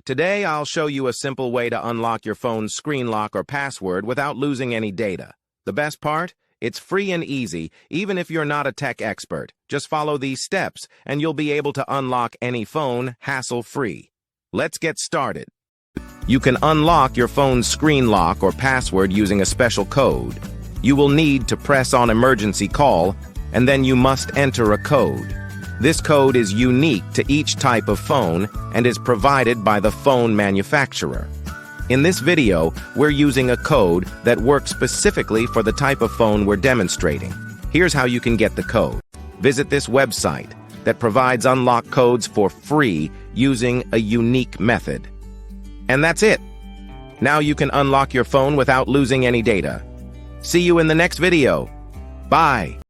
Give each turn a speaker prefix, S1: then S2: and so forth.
S1: Today, I'll show you a simple way to unlock your phone's screen lock or password without losing any data. The best part? It's free and easy, even if you're not a tech expert. Just follow these steps, and you'll be able to unlock any phone hassle-free. Let's get started. You can unlock your phone's screen lock or password using a special code. You will need to press on emergency call, and then you must enter a code. This code is unique to each type of phone and is provided by the phone manufacturer. In this video, we're using a code that works specifically for the type of phone we're demonstrating. Here's how you can get the code. Visit this website that provides unlock codes for free using a unique method. And that's it. Now you can unlock your phone without losing any data. See you in the next video. Bye.